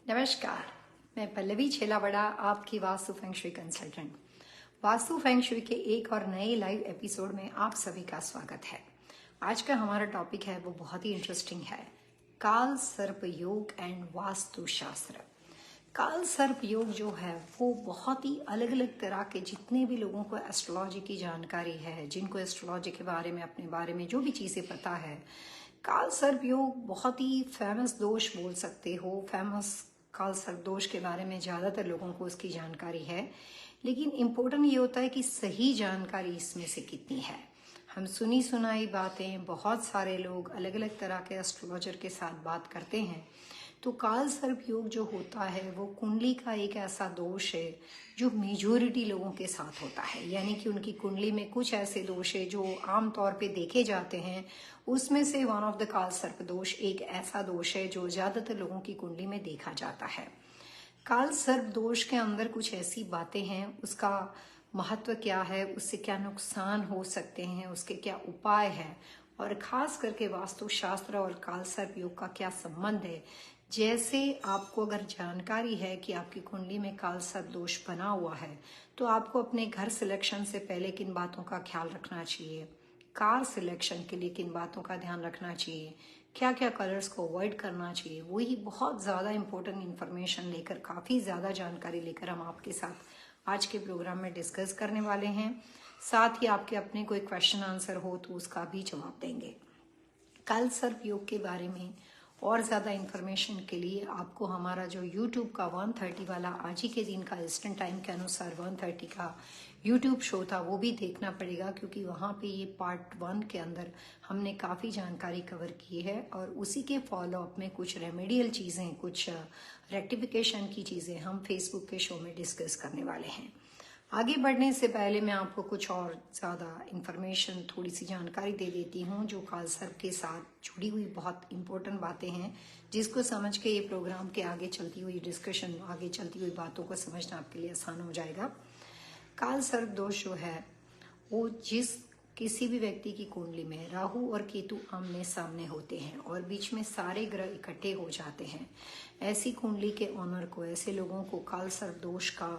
नमस्कार, मैं पल्लवी छेलावड़ा, आपकी vastu feng shui consultant. Vastu feng shui के एक और नए लाइव एपिसोड में आप सभी का स्वागत है। आज का हमारा टॉपिक है वो बहुत ही इंटरेस्टिंग है, काल सर्प योग एंड वास्तु शास्त्र। काल सर्प योग जो है वो बहुत ही अलग अलग तरह के, जितने भी लोगों को एस्ट्रोलॉजी की जानकारी है, जिनको एस्ट्रोलॉजी के बारे में, अपने बारे में जो भी चीज़ें पता है, काल सर्प योग बहुत ही फेमस दोष बोल सकते हो। फेमस काल सर्प दोष के बारे में ज़्यादातर लोगों को उसकी जानकारी है, लेकिन इम्पोर्टेंट ये होता है कि सही जानकारी इसमें से कितनी है। हम सुनी सुनाई बातें, बहुत सारे लोग अलग अलग तरह के एस्ट्रोलॉजर के साथ बात करते हैं। तो काल सर्प योग जो होता है वो कुंडली का एक ऐसा दोष है जो मेजोरिटी लोगों के साथ होता है, यानी कि उनकी कुंडली में कुछ ऐसे दोष है जो आमतौर पे देखे जाते हैं। उसमें से वन ऑफ द काल सर्प दोष एक ऐसा दोष है जो ज्यादातर लोगों की कुंडली में देखा जाता है। काल सर्प दोष के अंदर कुछ ऐसी बातें हैं, उसका महत्व क्या है, उससे क्या नुकसान हो सकते हैं, उसके क्या उपाय है, और खास करके वास्तुशास्त्र और काल सर्प योग का क्या संबंध है। जैसे आपको अगर जानकारी है कि आपकी कुंडली में काल सर्प दोष बना हुआ है, तो आपको अपने घर सिलेक्शन से पहले किन बातों का ख्याल रखना चाहिए, कार सिलेक्शन के लिए किन बातों का ध्यान रखना चाहिए, क्या क्या कलर्स को अवॉइड करना चाहिए, वही बहुत ज़्यादा इंपॉर्टेंट इन्फॉर्मेशन लेकर, काफ़ी ज़्यादा जानकारी लेकर हम आपके साथ आज के प्रोग्राम में डिस्कस करने वाले हैं। साथ ही आपके अपने कोई क्वेश्चन आंसर हो तो उसका भी जवाब देंगे। काल सर्प योग के बारे में और ज़्यादा इन्फॉर्मेशन के लिए आपको हमारा जो YouTube का 1:30 वाला, आज ही के दिन का ईस्टर्न टाइम के अनुसार 1:30 का YouTube शो था, वो भी देखना पड़ेगा, क्योंकि वहाँ पे ये पार्ट 1 के अंदर हमने काफ़ी जानकारी कवर की है और उसी के फॉलोअप में कुछ रेमेडियल चीज़ें, कुछ रेक्टिफिकेशन की चीज़ें हम फेसबुक के शो में डिस्कस करने वाले हैं। आगे बढ़ने से पहले मैं आपको कुछ और ज़्यादा इन्फॉर्मेशन, थोड़ी सी जानकारी दे देती हूँ जो काल सर्प के साथ जुड़ी हुई बहुत इम्पोर्टेंट बातें हैं, जिसको समझ के ये प्रोग्राम के आगे चलती हुई डिस्कशन, आगे चलती हुई बातों को समझना आपके लिए आसान हो जाएगा। काल सर्प दोष जो है वो किसी भी व्यक्ति की कुंडली में राहु और केतु आमने सामने होते हैं और बीच में सारे ग्रह इकट्ठे हो जाते हैं, ऐसी कुंडली के ऑनर को, ऐसे लोगों को काल सर्प दोष का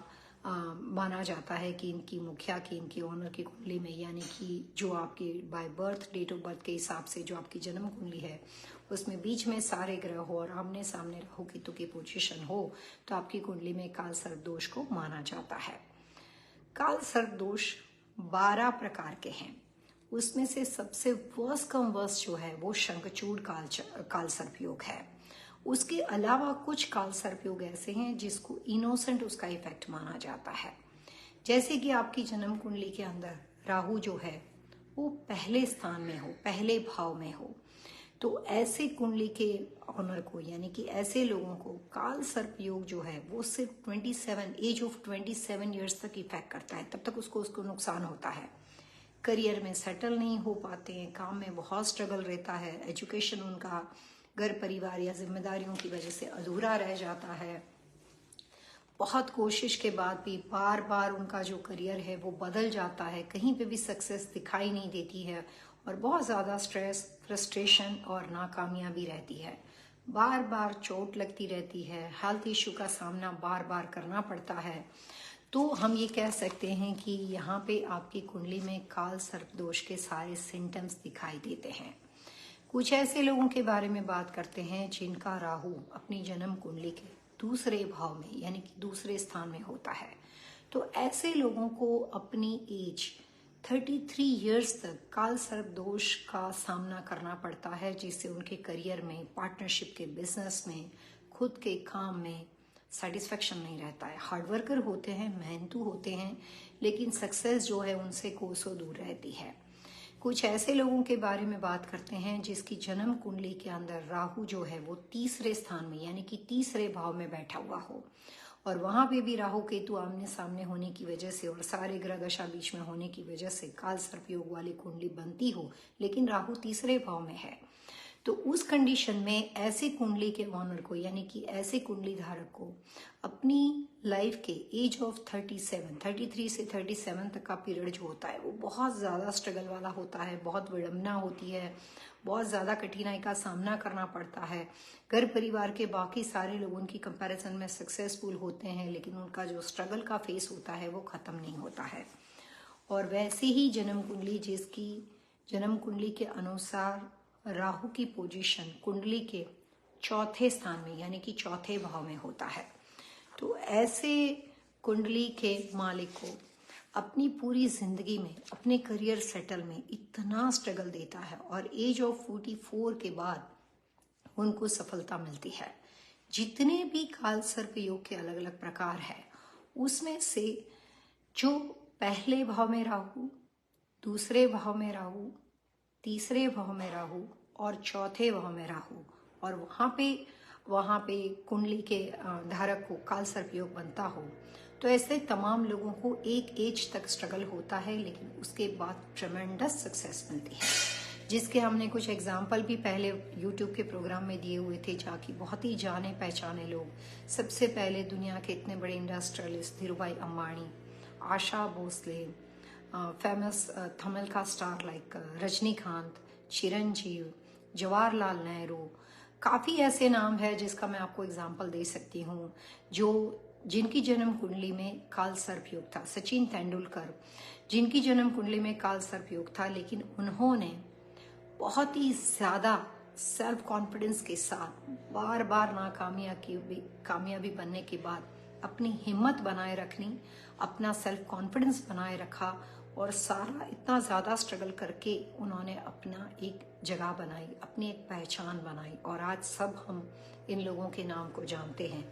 माना जाता है कि इनकी मुखिया की, इनकी ओनर की कुंडली में, यानी कि जो आपके by birth, date of birth के हिसाब से जो आपकी जन्म कुंडली है उसमें बीच में सारे ग्रह हो और आमने सामने राहु केतु की पोजीशन हो, तो आपकी कुंडली में काल सर्प दोष को माना जाता है। काल सर्प दोष 12 प्रकार के हैं, उसमें से सबसे वर्स्ट कम वर्स्ट जो है वो शंखचूड़ काल सर्प योग है। उसके अलावा कुछ काल सर्प योग ऐसे हैं जिसको इनोसेंट उसका इफेक्ट माना जाता है, जैसे कि आपकी जन्म कुंडली के अंदर राहु जो है वो पहले स्थान में हो, पहले भाव में हो, तो ऐसे कुंडली के ऑनर को, यानी कि ऐसे लोगों को काल सर्प योग जो है वो सिर्फ एज ऑफ 27 ईयर्स तक इफेक्ट करता है। तब तक उसको नुकसान होता है, करियर में सेटल नहीं हो पाते हैं, काम में बहुत स्ट्रगल रहता है, एजुकेशन उनका घर परिवार या जिम्मेदारियों की वजह से अधूरा रह जाता है, बहुत कोशिश के बाद भी बार बार उनका जो करियर है वो बदल जाता है, कहीं पे भी सक्सेस दिखाई नहीं देती है और बहुत ज़्यादा स्ट्रेस, फ्रस्ट्रेशन और नाकामयाबी रहती है, बार बार चोट लगती रहती है, हेल्थ इशू का सामना बार बार करना पड़ता है। तो हम ये कह सकते हैं कि यहाँ पे आपकी कुंडली में काल सर्प दोष के सारे सिम्टम्स दिखाई देते हैं। कुछ ऐसे लोगों के बारे में बात करते हैं जिनका राहु अपनी जन्म कुंडली के दूसरे भाव में, यानी कि दूसरे स्थान में होता है। तो ऐसे लोगों को अपनी एज 33 इयर्स तक काल सर्प दोष का सामना करना पड़ता है, जिससे उनके करियर में, पार्टनरशिप के बिजनेस में, खुद के काम में सेटिस्फेक्शन नहीं रहता है। हार्डवर्कर होते हैं, मेहनतू होते हैं, लेकिन सक्सेस जो है उनसे कोसों दूर रहती है। कुछ ऐसे लोगों के बारे में बात करते हैं जिसकी जन्म कुंडली के अंदर राहु जो है वो तीसरे स्थान में, यानी कि तीसरे भाव में बैठा हुआ हो और वहां पे भी राहु केतु आमने सामने होने की वजह से और सारे ग्रह दशा बीच में होने की वजह से काल सर्प योग वाली कुंडली बनती हो, लेकिन राहु तीसरे भाव में है। तो उस कंडीशन में ऐसे कुंडली के ओनर को, यानी कि ऐसे कुंडली धारक को अपनी लाइफ के एज ऑफ 33 से 37 तक का पीरियड जो होता है वो बहुत ज़्यादा स्ट्रगल वाला होता है, बहुत विडंबना होती है, बहुत ज़्यादा कठिनाई का सामना करना पड़ता है। घर परिवार के बाकी सारे लोग उनकी कंपैरिजन में सक्सेसफुल होते हैं, लेकिन उनका जो स्ट्रगल का फेस होता है वो ख़त्म नहीं होता है। और वैसे ही जन्म कुंडली, जिसकी जन्म कुंडली के अनुसार राहु की पोजीशन कुंडली के चौथे स्थान में, यानी कि चौथे भाव में होता है, तो ऐसे कुंडली के मालिक को अपनी पूरी जिंदगी में अपने करियर सेटल में इतना स्ट्रगल देता है और एज ऑफ 44 के बाद उनको सफलता मिलती है। जितने भी काल सर्प योग के अलग अलग प्रकार है, उसमें से जो पहले भाव में राहु, दूसरे भाव में राहु, तीसरे भाव में राहु और चौथे भाव में राहु, और वहाँ पे कुंडली के धारक को काल सर्प योग बनता हो, तो ऐसे तमाम लोगों को एक एज तक स्ट्रगल होता है, लेकिन उसके बाद ट्रेमेंडस सक्सेस मिलती है, जिसके हमने कुछ एग्जाम्पल भी पहले यूट्यूब के प्रोग्राम में दिए हुए थे, जहाँ की बहुत ही जाने पहचाने लोग। सबसे पहले दुनिया के इतने बड़े इंडस्ट्रियलिस्ट धीरूभाई अंबानी, आशा भोसले, फेमस तमिल का स्टार लाइक रजनीकांत, चिरंजीव, जवाहरलाल नेहरू, काफ़ी ऐसे नाम है जिसका मैं आपको एग्जाम्पल दे सकती हूँ जिनकी जन्म कुंडली में काल सर्प योग था। सचिन तेंदुलकर, जिनकी जन्म कुंडली में काल सर्प योग था, लेकिन उन्होंने बहुत ही ज़्यादा सेल्फ कॉन्फिडेंस के साथ बार बार कामयाबी बनने के बाद अपनी हिम्मत बनाए रखनी, अपना सेल्फ कॉन्फिडेंस बनाए रखा और सारा इतना ज़्यादा स्ट्रगल करके उन्होंने अपना एक जगह बनाई, अपनी एक पहचान बनाई, और आज सब हम इन लोगों के नाम को जानते हैं।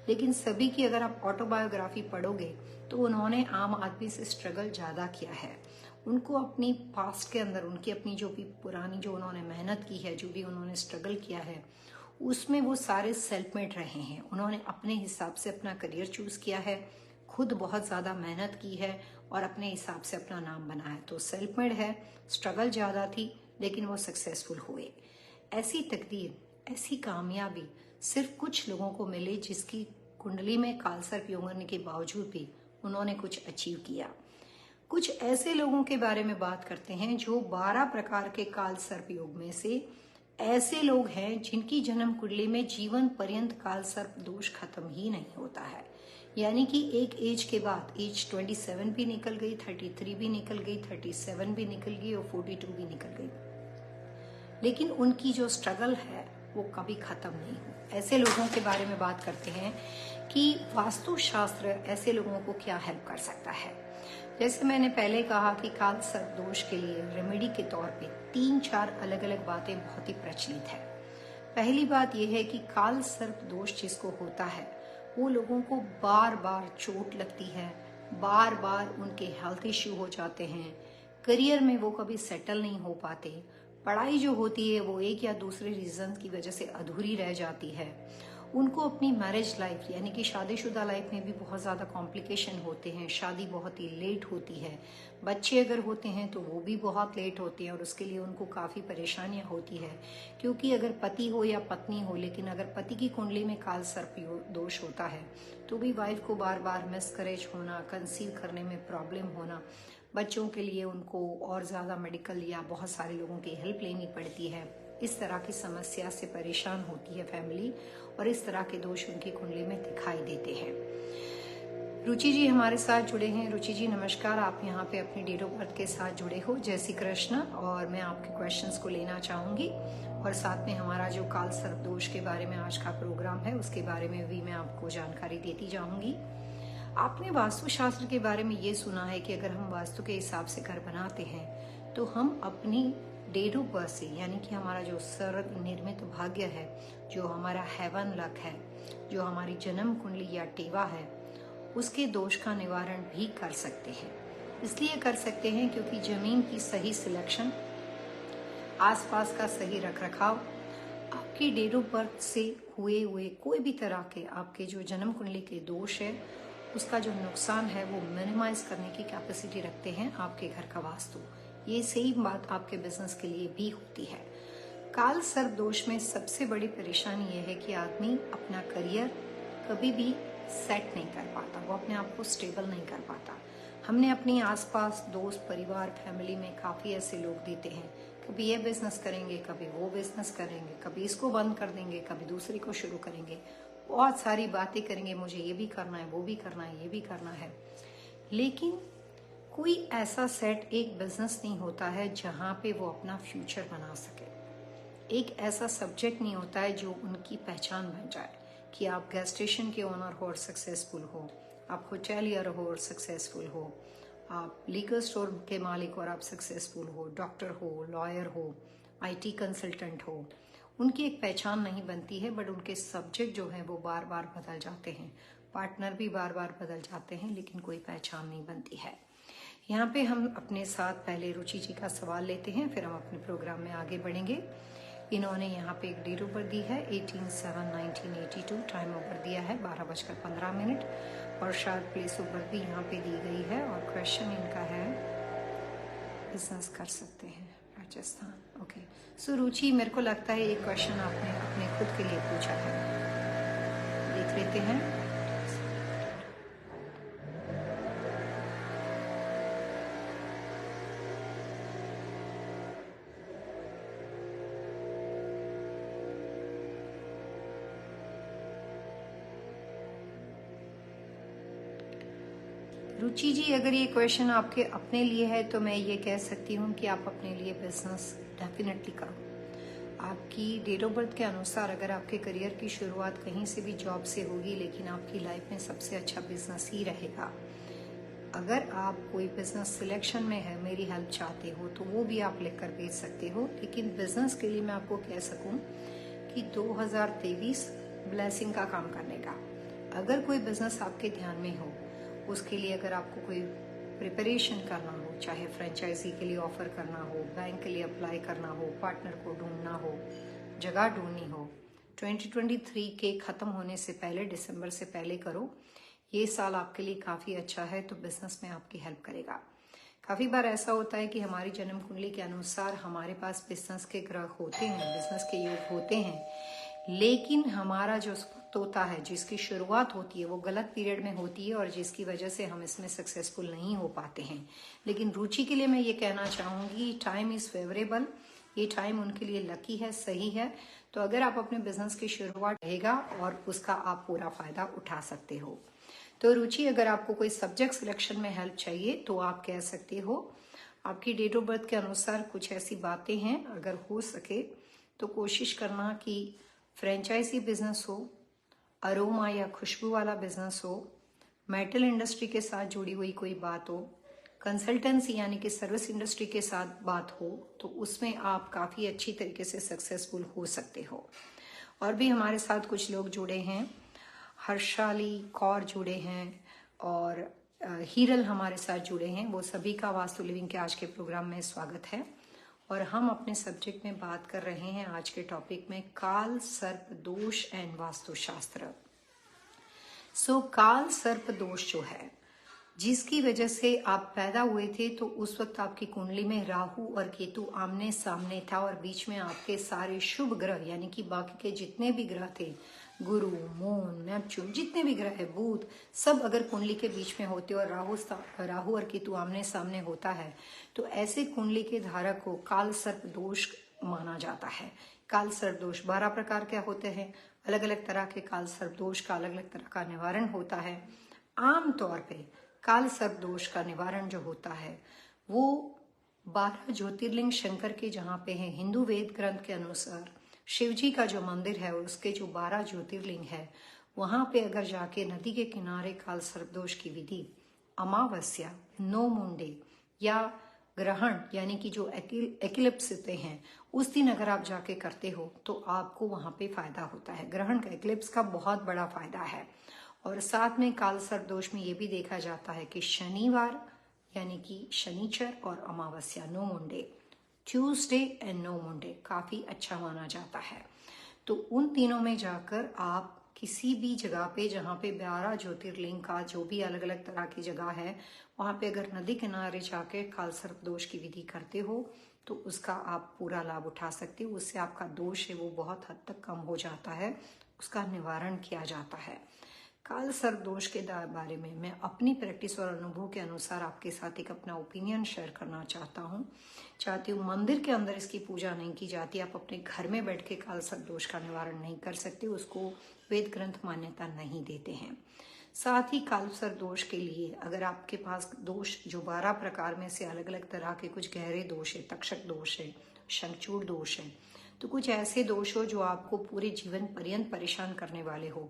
लेकिन सभी की अगर आप ऑटोबायोग्राफी पढ़ोगे तो उन्होंने आम आदमी से स्ट्रगल ज़्यादा किया है। उनको अपनी पास्ट के अंदर उनकी अपनी जो भी पुरानी जो उन्होंने मेहनत की है, जो भी उन्होंने स्ट्रगल किया है, उसमें वो सारे सेल्फ मेड रहे हैं। उन्होंने अपने हिसाब से अपना करियर चूज किया है, खुद बहुत ज़्यादा मेहनत की है और अपने हिसाब से अपना नाम बनाया। तो सेल्फ मेड है, स्ट्रगल ज़्यादा थी, लेकिन वो सक्सेसफुल हुए। ऐसी तकदीर, ऐसी कामयाबी सिर्फ कुछ लोगों को मिली, जिसकी कुंडली में काल सर्प योग होने के बावजूद भी उन्होंने कुछ अचीव किया। कुछ ऐसे लोगों के बारे में बात करते हैं जो 12 प्रकार के काल सर्प योग में से ऐसे लोग हैं जिनकी जन्म कुंडली में जीवन पर्यंत काल सर्प दोष खत्म ही नहीं होता है। यानी कि एक एज के बाद, एज 27 भी निकल गई, 33 भी निकल गई, 37 भी निकल गई और 42 भी निकल गई, लेकिन उनकी जो स्ट्रगल है वो कभी खत्म नहीं हुई। ऐसे लोगों के बारे में बात करते हैं कि वास्तुशास्त्र ऐसे लोगों को क्या हेल्प कर सकता है। जैसे मैंने पहले कहा कि काल सर्प दोष के लिए रेमेडी के तौर पे 3-4 अलग अलग बातें बहुत ही प्रचलित है। पहली बात यह है कि काल सर्प दोष जिसको होता है वो लोगों को बार बार चोट लगती है, बार बार उनके हेल्थ इश्यू हो जाते हैं, करियर में वो कभी सेटल नहीं हो पाते, पढ़ाई जो होती है वो एक या दूसरे रीजन की वजह से अधूरी रह जाती है, उनको अपनी मैरिज लाइफ यानी कि शादीशुदा लाइफ में भी बहुत ज़्यादा कॉम्प्लिकेशन होते हैं, शादी बहुत ही लेट होती है, बच्चे अगर होते हैं तो वो भी बहुत लेट होते हैं और उसके लिए उनको काफ़ी परेशानियां होती है। क्योंकि अगर पति हो या पत्नी हो, लेकिन अगर पति की कुंडली में काल सर्प दोष होता है तो भी वाइफ को बार बार मिसकैरेज होना, कंसीव करने में प्रॉब्लम होना, बच्चों के लिए उनको और ज़्यादा मेडिकल या बहुत सारे लोगों की हेल्प लेनी पड़ती है। इस तरह की समस्या से परेशान होती है फैमिली और इस तरह के दोष उनकी कुंडली में दिखाई देते हैं। रुचि जी हमारे साथ जुड़े हैं। रुचि जी नमस्कार, आप यहाँ पे अपनी डेट ऑफ बर्थ के साथ जुड़े हो। जय श्री कृष्ण। और मैं आपके क्वेश्चंस को लेना चाहूंगी और साथ में हमारा जो काल सर्प दोष के बारे में आज का प्रोग्राम है उसके बारे में भी मैं आपको जानकारी देती जाऊंगी। आपने वास्तुशास्त्र के बारे में ये सुना है कि अगर हम वास्तु के हिसाब से घर बनाते हैं तो हम अपनी डेट ऑफ बर्थ से, यानी कि हमारा जो सर्व निर्मित भाग्य है, जो हमारा हेवन लक है, जो हमारी जन्म कुंडली या टेवा है, उसके दोष का निवारण भी कर सकते हैं। इसलिए कर सकते हैं क्योंकि जमीन की सही सिलेक्शन, आसपास का सही रखरखाव, आपकी डेट ऑफ बर्थ से हुए कोई भी तरह के आपके जो जन्म कुंडली के दोष है उसका जो नुकसान है वो मिनिमाइज करने की कैपेसिटी रखते हैं आपके घर का वास्तु। ये सही बात आपके बिजनेस के लिए भी होती है। काल सर्प दोष में सबसे बड़ी परेशानी यह है कि आदमी अपना करियर कभी भी सेट नहीं कर पाता, वो अपने आप को स्टेबल नहीं कर पाता। हमने अपने आसपास दोस्त, परिवार, फैमिली में काफ़ी ऐसे लोग देते हैं, कभी ये बिजनेस करेंगे, कभी वो बिजनेस करेंगे, कभी इसको बंद कर देंगे, कभी दूसरे को शुरू करेंगे, बहुत सारी बातें करेंगे, मुझे ये भी करना है, वो भी करना है, ये भी करना है। लेकिन कोई ऐसा सेट एक बिजनेस नहीं होता है जहाँ पे वो अपना फ्यूचर बना सके। एक ऐसा सब्जेक्ट नहीं होता है जो उनकी पहचान बन जाए कि आप गैस स्टेशन के ओनर हो और सक्सेसफुल हो, आप होटेलियर हो और सक्सेसफुल हो, आप लीगल स्टोर के मालिक और आप सक्सेसफुल हो, डॉक्टर हो, लॉयर हो, आईटी कंसल्टेंट हो। उनकी एक पहचान नहीं बनती है, बट उनके सब्जेक्ट जो है वो बार बार बदल जाते हैं, पार्टनर भी बार बार बदल जाते हैं, लेकिन कोई पहचान नहीं बनती है। यहाँ पे हम अपने साथ पहले रुचि जी का सवाल लेते हैं, फिर हम अपने प्रोग्राम में आगे बढ़ेंगे। इन्होंने यहाँ पे एक डेट ऑफ बर्थ दी है 18/7/1982, टाइम ऑफ बर्थ दिया है 12:15 और शायद प्लेस ऑफ बर्थ भी यहाँ पे दी गई है। और क्वेश्चन इनका है बिजनेस कर सकते हैं राजस्थान। ओके, सो रुचि, मेरे को लगता है ये क्वेश्चन आपने अपने खुद के लिए पूछा है, देख लेते हैं। रुचि जी, अगर ये क्वेश्चन आपके अपने लिए है तो मैं ये कह सकती हूँ कि आप अपने लिए बिजनेस डेफिनेटली करो। आपकी डेट ऑफ बर्थ के अनुसार अगर आपके करियर की शुरुआत कहीं से भी जॉब से होगी, लेकिन आपकी लाइफ में सबसे अच्छा बिजनेस ही रहेगा। अगर आप कोई बिजनेस सिलेक्शन में है, मेरी हेल्प चाहते हो, तो वो भी आप लिख कर भेज सकते हो। लेकिन बिजनेस के लिए मैं आपको कह सकूं कि 2023 ब्लेसिंग का काम करने का। अगर कोई बिजनेस आपके ध्यान में हो, उसके लिए अगर आपको कोई प्रिपरेशन करना हो, चाहे फ्रेंचाइजी के लिए ऑफर करना हो, बैंक के लिए अप्लाई करना हो, पार्टनर को ढूंढना हो, जगह ढूंढनी हो, 2023 के खत्म होने से पहले, दिसंबर से पहले करो। ये साल आपके लिए काफी अच्छा है, तो बिजनेस में आपकी हेल्प करेगा। काफी बार ऐसा होता है कि हमारी जन्म कुंडली के अनुसार हमारे पास बिजनेस के ग्रह होते हैं, बिजनेस के योग होते हैं, लेकिन हमारा जो होता है, जिसकी शुरुआत होती है, वो गलत पीरियड में होती है और जिसकी वजह से हम इसमें सक्सेसफुल नहीं हो पाते हैं। लेकिन रुचि के लिए मैं ये कहना चाहूंगी, टाइम इज फेवरेबल, ये टाइम उनके लिए लकी है, सही है। तो अगर आप अपने बिजनेस की शुरुआत रहेगा और उसका आप पूरा फायदा उठा सकते हो। तो रुचि, अगर आपको कोई सब्जेक्ट सिलेक्शन में हेल्प चाहिए तो आप कह सकते हो। आपकी डेट ऑफ बर्थ के अनुसार कुछ ऐसी बातें हैं, अगर हो सके तो कोशिश करना कि फ्रेंचाइजी बिजनेस हो, अरोमा या खुशबू वाला बिजनेस हो, मेटल इंडस्ट्री के साथ जुड़ी हुई कोई बात हो, कंसल्टेंसी यानी कि सर्विस इंडस्ट्री के साथ बात हो, तो उसमें आप काफ़ी अच्छी तरीके से सक्सेसफुल हो सकते हो। और भी हमारे साथ कुछ लोग जुड़े हैं, हर्षाली कौर जुड़े हैं और हीरल हमारे साथ जुड़े हैं। वो सभी का वास्तु लिविंग के आज के प्रोग्राम में स्वागत है। और हम अपने सब्जेक्ट में बात कर रहे हैं आज के टॉपिक में काल सर्प दोष एंड वास्तुशास्त्र। सो काल सर्प दोष जो है, जिसकी वजह से आप पैदा हुए थे, तो उस वक्त आपकी कुंडली में राहु और केतु आमने सामने था और बीच में आपके सारे शुभ ग्रह यानी कि बाकी के जितने भी ग्रह थे, गुरु, मून, नेपच्यून, जितने भी ग्रह है, बुध, सब अगर कुंडली के बीच में होते और राहु और केतु आमने सामने होता है, तो ऐसे कुंडली के धारक को काल सर्प दोष माना जाता है। काल सर्प दोष 12 प्रकार के होते हैं। अलग अलग तरह के काल सर्प दोष का अलग अलग तरह का निवारण होता है। आमतौर पे काल सर्प दोष का निवारण जो होता है वो 12 ज्योतिर्लिंग शंकर के जहाँ पे है, हिंदू वेद ग्रंथ के अनुसार शिव जी का जो मंदिर है उसके जो 12 ज्योतिर्लिंग है, वहां पे अगर जाके नदी के किनारे काल सर्प दोष की विधि अमावस्या, नो मुंडे या ग्रहण यानी कि जो एक्लिप्स होते हैं, उस दिन अगर आप जाके करते हो तो आपको वहां पे फायदा होता है। ग्रहण का, एक्लिप्स का बहुत बड़ा फायदा है। और साथ में काल सर्प दोष में ये भी देखा जाता है कि शनिवार यानी कि शनिचर और अमावस्या, no Monday, Tuesday and no Monday काफी अच्छा माना जाता है। तो उन तीनों में जाकर आप किसी भी जगह पे जहाँ पे 12 ज्योतिर्लिंग का जो भी अलग अलग तरह की जगह है, वहां पे अगर नदी किनारे जाके काल सर्प दोष की विधि करते हो तो उसका आप पूरा लाभ उठा सकते हो। उससे आपका दोष है वो बहुत हद तक कम हो जाता है, उसका निवारण किया जाता है। काल सर्प दोष के बारे में मैं अपनी प्रैक्टिस और अनुभव के अनुसार आपके साथ एक अपना ओपिनियन शेयर करना चाहती हूँ। मंदिर के अंदर इसकी पूजा नहीं की जाती। आप अपने घर में बैठ के काल सर्प दोष का निवारण नहीं कर सकते, उसको वेद ग्रंथ मान्यता नहीं देते हैं। साथ ही काल सर्प दोष के लिए अगर आपके पास दोष जो 12 प्रकार में से अलग अलग तरह के कुछ गहरे दोष है, तक्षक दोष है, शंखचूड़ दोष है, तो कुछ ऐसे दोष हो जो आपको पूरे जीवन पर्यंत परेशान करने वाले हो,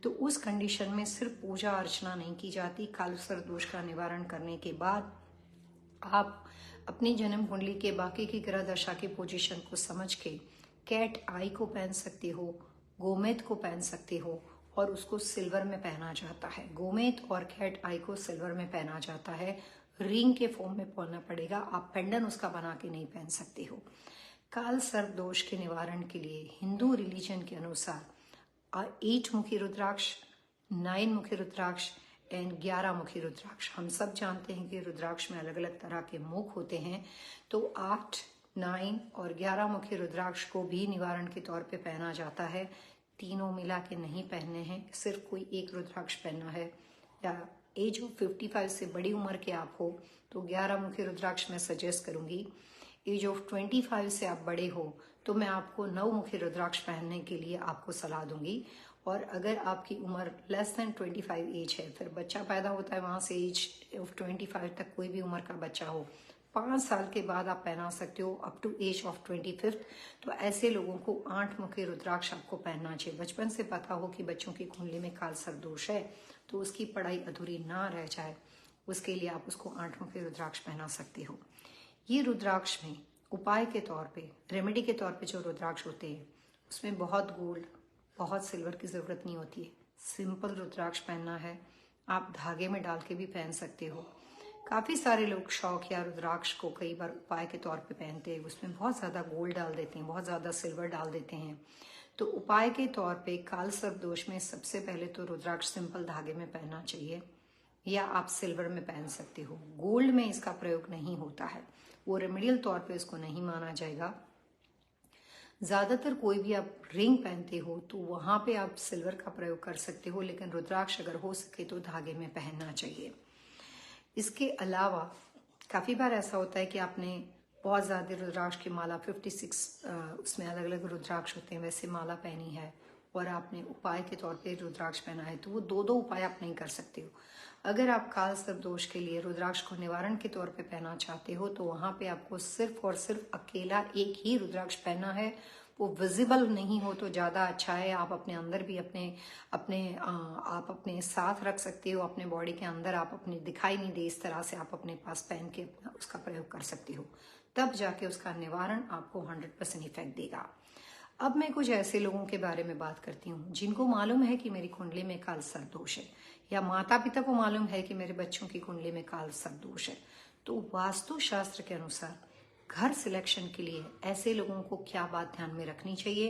तो उस कंडीशन में सिर्फ पूजा अर्चना नहीं की जाती। काल सर्प दोष का निवारण करने के बाद आप अपनी जन्म कुंडली के बाकी की ग्रह दशा के पोजीशन को समझ के कैट आई को पहन सकते हो, गोमेद को पहन सकते हो, और उसको सिल्वर में पहना जाता है। गोमेद और कैट आई को सिल्वर में पहना जाता है, रिंग के फॉर्म में पहनना पड़ेगा, आप पेंडन उसका बना के नहीं पहन सकते हो। काल सर्प दोष के निवारण के लिए हिंदू रिलीजन के अनुसार 8 मुखी रुद्राक्ष, 9 मुखी रुद्राक्ष एंड 11 मुखी रुद्राक्ष। हम सब जानते हैं कि रुद्राक्ष में अलग अलग तरह के मुख होते हैं, तो 8, 9 और 11 मुखी रुद्राक्ष को भी निवारण के तौर पे पहना जाता है। तीनों मिला के नहीं पहनने हैं, सिर्फ कोई एक रुद्राक्ष पहनना है। या एज ऑफ 55 से बड़ी उम्र के आप हो तो 11 मुखी रुद्राक्ष मैं सजेस्ट करूंगी। एज ऑफ 25 से आप बड़े हो तो मैं आपको 9 मुखी रुद्राक्ष पहनने के लिए आपको सलाह दूंगी। और अगर आपकी उम्र लेस देन 25 एज है, फिर बच्चा पैदा होता है, वहां से एज ऑफ 25 तक कोई भी उम्र का बच्चा हो, 5 साल के बाद आप पहना सकते हो अप टू एज ऑफ 25। तो ऐसे लोगों को 8 मुखी रुद्राक्ष आपको पहनना चाहिए। बचपन से पता हो कि बच्चों की कुंडली में काल सर्प दोष है, तो उसकी पढ़ाई अधूरी ना रह जाए, उसके लिए आप उसको 8 मुखी रुद्राक्ष पहना सकते हो। ये रुद्राक्ष में उपाय के तौर पे, रेमेडी के तौर पे जो रुद्राक्ष होते हैं उसमें बहुत गोल्ड, बहुत सिल्वर की ज़रूरत नहीं होती है। सिंपल रुद्राक्ष पहनना है, आप धागे में डाल के भी पहन सकते हो। काफ़ी सारे लोग शौक या रुद्राक्ष को कई बार उपाय के तौर पे पहनते हैं, उसमें बहुत ज़्यादा गोल्ड डाल देते हैं, बहुत ज़्यादा सिल्वर डाल देते हैं। तो उपाय के तौर पे काल सर्प दोष में सबसे पहले तो रुद्राक्ष सिंपल धागे में पहनना चाहिए, या आप सिल्वर में पहन सकते हो। गोल्ड में इसका प्रयोग नहीं होता है, वो रेमेडियल तौर पे इसको नहीं माना जाएगा। ज़्यादातर कोई भी आप रिंग पहनते हो तो वहाँ पे आप सिल्वर का प्रयोग कर सकते हो, लेकिन रुद्राक्ष अगर हो सके तो धागे में पहनना चाहिए। इसके अलावा काफ़ी बार ऐसा होता है कि आपने बहुत ज़्यादा रुद्राक्ष की माला 56 उसमें अलग अलग रुद्राक्ष होते हैं वैसे माला पहनी है, और आपने उपाय के तौर पे रुद्राक्ष पहना है, तो वो दो उपाय आप नहीं कर सकते हो। अगर आप काल सर्प दोष के लिए रुद्राक्ष को निवारण के तौर पे पहनना चाहते हो तो वहाँ पे आपको सिर्फ और सिर्फ अकेला एक ही रुद्राक्ष पहनना है। वो विजिबल नहीं हो तो ज़्यादा अच्छा है। आप अपने अंदर भी आप अपने साथ रख सकते हो, अपने बॉडी के अंदर आप अपने दिखाई नहीं दे इस तरह से आप अपने पास पहन के उसका प्रयोग कर सकते हो, तब जाके उसका निवारण आपको 100% इफेक्ट देगा। अब मैं कुछ ऐसे लोगों के बारे में बात करती हूँ जिनको मालूम है कि मेरी कुंडली में काल सर्प दोष है, या माता पिता को मालूम है कि मेरे बच्चों की कुंडली में काल सर्प दोष है। तो वास्तु शास्त्र के अनुसार घर सिलेक्शन के लिए ऐसे लोगों को क्या बात ध्यान में रखनी चाहिए,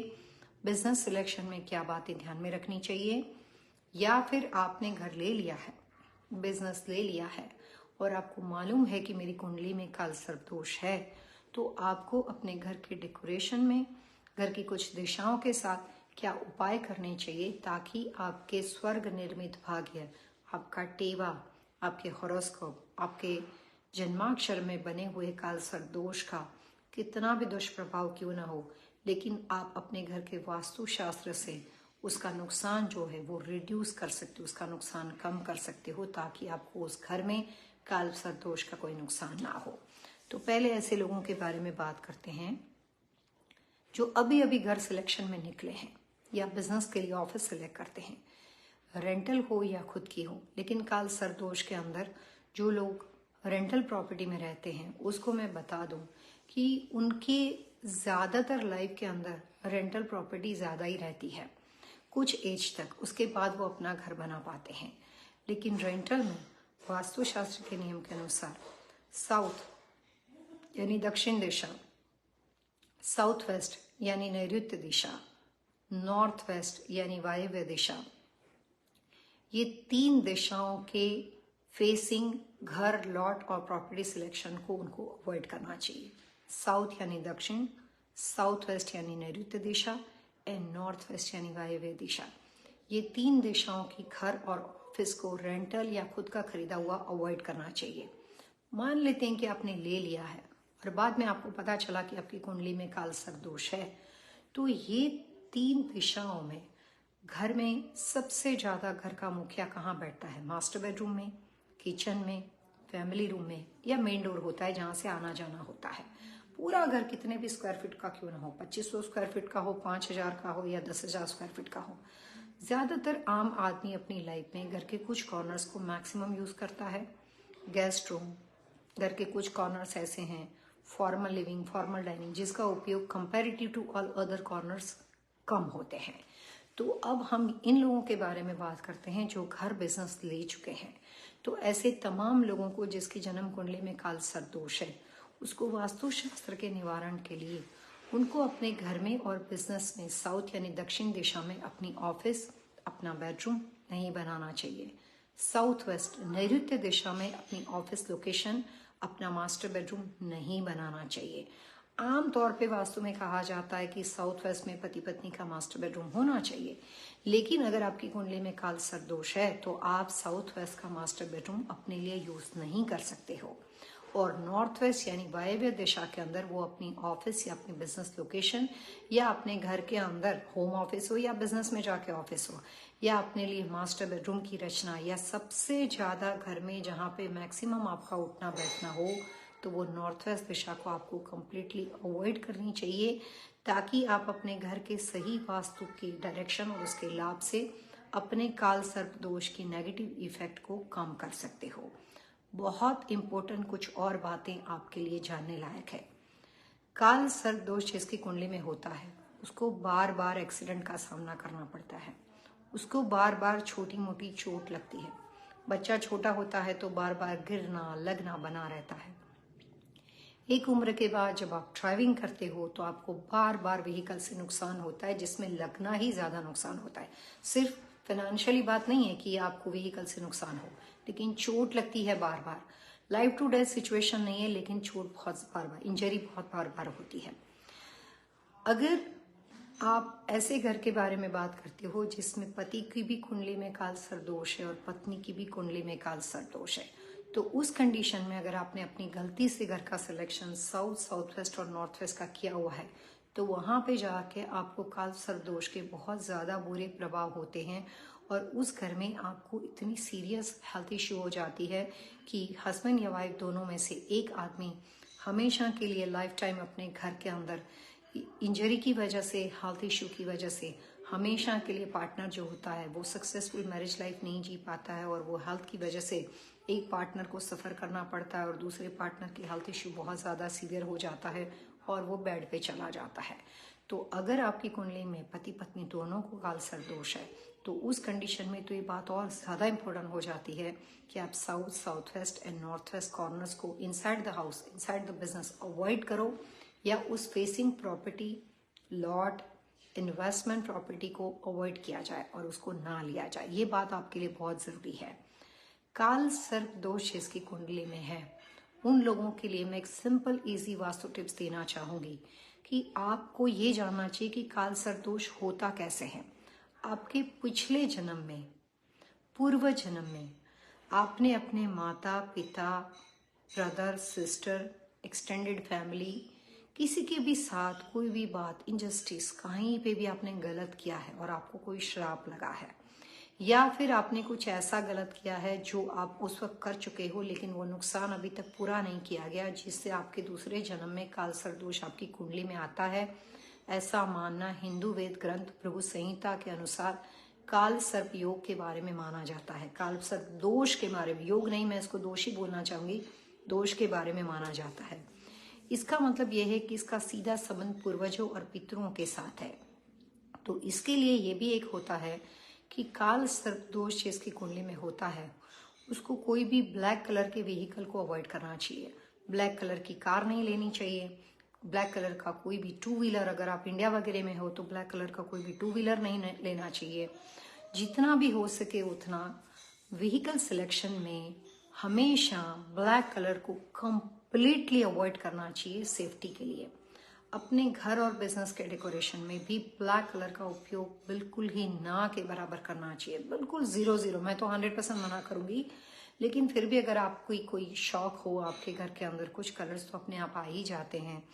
बिजनेस सिलेक्शन में क्या बातें ध्यान में रखनी चाहिए, या फिर आपने घर ले लिया है, बिजनेस ले लिया है और आपको मालूम है कि मेरी कुंडली में काल सर्प दोष है, तो आपको अपने घर के डेकोरेशन में घर की कुछ दिशाओं के साथ क्या उपाय करने चाहिए ताकि आपके स्वर्ग निर्मित भाग्य, आपका टेवा, आपके हॉरोस्कोप, आपके जन्माक्षर में बने हुए काल सर्प दोष का कितना भी दुष्प्रभाव क्यों ना हो, लेकिन आप अपने घर के वास्तु शास्त्र से उसका नुकसान जो है वो रिड्यूस कर सकते हो, उसका नुकसान कम कर सकते हो, ताकि आपको उस घर में काल सर्प दोष का कोई नुकसान ना हो। तो पहले ऐसे लोगों के बारे में बात करते हैं जो अभी अभी घर सिलेक्शन में निकले हैं या बिजनेस के लिए ऑफिस सिलेक्ट करते हैं, रेंटल हो या खुद की हो। लेकिन काल सर्प दोष के अंदर जो लोग रेंटल प्रॉपर्टी में रहते हैं उसको मैं बता दूं कि उनकी ज़्यादातर लाइफ के अंदर रेंटल प्रॉपर्टी ज़्यादा ही रहती है कुछ एज तक, उसके बाद वो अपना घर बना पाते हैं। लेकिन रेंटल में वास्तुशास्त्र के नियम के अनुसार साउथ यानी दक्षिण दिशा, साउथ वेस्ट यानी नैऋत्य दिशा, नॉर्थ वेस्ट यानी वायव्य दिशा, ये 3 दिशाओं के फेसिंग घर, लॉट और प्रॉपर्टी सिलेक्शन को उनको अवॉइड करना चाहिए। साउथ यानी दक्षिण, साउथ वेस्ट यानी नैऋत्य दिशा एंड नॉर्थ वेस्ट यानी वायव्य दिशा। ये 3 दिशाओं की घर और ऑफिस को रेंटल या खुद का खरीदा हुआ अवॉइड करना चाहिए। मान लेते हैं कि आपने ले लिया है और बाद में आपको पता चला कि आपकी कुंडली में काल सर्प दोष है, तो ये 3 दिशाओं में घर में सबसे ज्यादा घर का मुखिया कहाँ बैठता है? मास्टर बेडरूम में, किचन में, फैमिली रूम में, या मेन डोर होता है जहां से आना जाना होता है। पूरा घर कितने भी स्क्वायर फीट का क्यों ना हो, 2500 स्क्वायर फीट का हो, 5000 का हो या 10,000 स्क्वायर फीट का हो, ज्यादातर आम आदमी अपनी लाइफ में घर के कुछ कॉर्नर्स को मैक्सिमम यूज करता है। गेस्ट रूम, घर के कुछ कॉर्नर्स ऐसे हैं, फॉर्मल लिविंग, फॉर्मल डाइनिंग, जिसका उपयोग comparative to all other corners कम होते हैं। तो अब हम इन लोगों के बारे में बात करते हैं जो घर बिजनेस ले चुके हैं। तो ऐसे तमाम लोगों को जिसकी जन्म कुंडली में काल सर्प दोष है, उसको वास्तुशास्त्र के निवारण के लिए उनको अपने घर में और बिजनेस में साउथ यानी दक्षिण दिशा में अपनी ऑफिस, अपना बेडरूम नहीं बनाना चाहिए। साउथ वेस्ट नैऋत्य दिशा में अपनी ऑफिस लोकेशन, अपना मास्टर बेडरूम नहीं बनाना चाहिए। आम तौर पे वास्तु में कहा जाता है कि साउथ वेस्ट में पति पत्नी का मास्टर बेडरूम होना चाहिए, लेकिन अगर आपकी कुंडली में काल सर्प दोष है तो आप साउथ वेस्ट का मास्टर बेडरूम अपने लिए यूज नहीं कर सकते हो। और नॉर्थ वेस्ट यानी वायव्य दिशा के अंदर वो अपनी ऑफिस या अपनी बिजनेस लोकेशन या अपने घर के अंदर होम ऑफिस हो या बिजनेस में जाके ऑफिस हो या अपने लिए मास्टर बेडरूम की रचना, या सबसे ज्यादा घर में जहाँ पे मैक्सिमम आपका उठना बैठना हो, तो वो नॉर्थ वेस्ट दिशा को आपको कंप्लीटली अवॉइड करनी चाहिए, ताकि आप अपने घर के सही वास्तु की डायरेक्शन और उसके लाभ से अपने काल सर्प दोष की नेगेटिव इफेक्ट को कम कर सकते हो। बहुत इंपॉर्टेंट कुछ और बातें आपके लिए जानने लायक है। काल सर्प दोष जिसकी कुंडली में होता है उसको बार बार एक्सीडेंट का सामना करना पड़ता है, उसको बार बार छोटी मोटी चोट लगती है। बच्चा छोटा होता है तो बार बार गिरना लगना बना रहता है। एक उम्र के बाद जब आप ड्राइविंग करते हो तो आपको बार बार व्हीकल से नुकसान होता है, जिसमें लगना ही ज्यादा नुकसान होता है। सिर्फ फाइनेंशियली बात नहीं है कि आपको व्हीकल से नुकसान हो, लेकिन चोट लगती है बार बार। लाइफ टू डेथ सिचुएशन नहीं है, लेकिन चोट बहुत बार बार, इंजरी बहुत बार बार होती है। अगर आप ऐसे घर के बारे में बात करते हो जिसमें पति की भी कुंडली में काल सर्प दोष है और पत्नी की भी कुंडली में काल सर्प दोष है, तो उस कंडीशन में अगर आपने अपनी गलती से घर का सिलेक्शन साउथ, साउथ वेस्ट और नॉर्थ वेस्ट का किया हुआ है, तो वहां पे जाके आपको काल सर्प दोष के बहुत ज्यादा बुरे प्रभाव होते हैं और उस घर में आपको इतनी सीरियस हेल्थ इश्यू हो जाती है कि हस्बैंड या वाइफ दोनों में से एक आदमी हमेशा के लिए लाइफ टाइम अपने घर के अंदर इंजरी की वजह से, हेल्थ इश्यू की वजह से हमेशा के लिए पार्टनर जो होता है वो सक्सेसफुल मैरिज लाइफ नहीं जी पाता है और वो हेल्थ की वजह से एक पार्टनर को सफ़र करना पड़ता है और दूसरे पार्टनर की हेल्थ इश्यू बहुत ज़्यादा सीवियर हो जाता है और वो बेड पे चला जाता है। तो अगर आपकी कुंडली में पति पत्नी दोनों को काल सर्प दोष है तो उस कंडीशन में तो ये बात और ज़्यादा इम्पोर्टेंट हो जाती है कि आप south, south west and north west corners को inside the house, inside the business avoid करो, या उस facing property, lot, investment property को अवॉइड किया जाए और उसको ना लिया जाए। ये बात आपके लिए बहुत ज़रूरी है। काल सर्प दोष जिसकी कुंडली में है उन लोगों के लिए मैं एक सिंपल इजी वास्तु टिप्स देना चाहूंगी कि आपको ये जानना चाहिए कि काल सर्प दोष होता कैसे है। आपके पिछले जन्म में, पूर्व जन्म में आपने अपने माता पिता, ब्रदर सिस्टर, एक्सटेंडेड फैमिली, किसी के भी साथ कोई भी बात, इनजस्टिस, कहीं पे भी आपने गलत किया है और आपको कोई श्राप लगा है, या फिर आपने कुछ ऐसा गलत किया है जो आप उस वक्त कर चुके हो लेकिन वो नुकसान अभी तक पूरा नहीं किया गया, जिससे आपके दूसरे जन्म में काल सर्प दोष आपकी कुंडली में आता है। ऐसा मानना हिंदू वेद ग्रंथ भृगु संहिता के अनुसार काल सर्प योग के बारे में माना जाता है। काल सर्प दोष के बारे में, योग नहीं, मैं इसको दोष ही बोलना चाहूंगी, दोष के बारे में माना जाता है। इसका मतलब यह है कि इसका सीधा संबंध पूर्वजों और पितरों के साथ है। तो इसके लिए ये भी एक होता है कि काल सर्प दोष जिसकी कुंडली में होता है उसको कोई भी ब्लैक कलर के व्हीकल को अवॉइड करना चाहिए। ब्लैक कलर की कार नहीं लेनी चाहिए, ब्लैक कलर का कोई भी टू व्हीलर, अगर आप इंडिया वगैरह में हो तो ब्लैक कलर का कोई भी टू व्हीलर नहीं लेना चाहिए। जितना भी हो सके उतना व्हीकल सिलेक्शन में हमेशा ब्लैक कलर को कंप्लीटली अवॉइड करना चाहिए सेफ्टी के लिए। अपने घर और बिजनेस के डेकोरेशन में भी ब्लैक कलर का उपयोग बिल्कुल ही ना के बराबर करना चाहिए, बिल्कुल 0-0। मैं तो 100% मना करूंगी, लेकिन फिर भी अगर आपको कोई शौक हो, आपके घर के अंदर कुछ कलर्स तो अपने आप आ ही जाते हैं।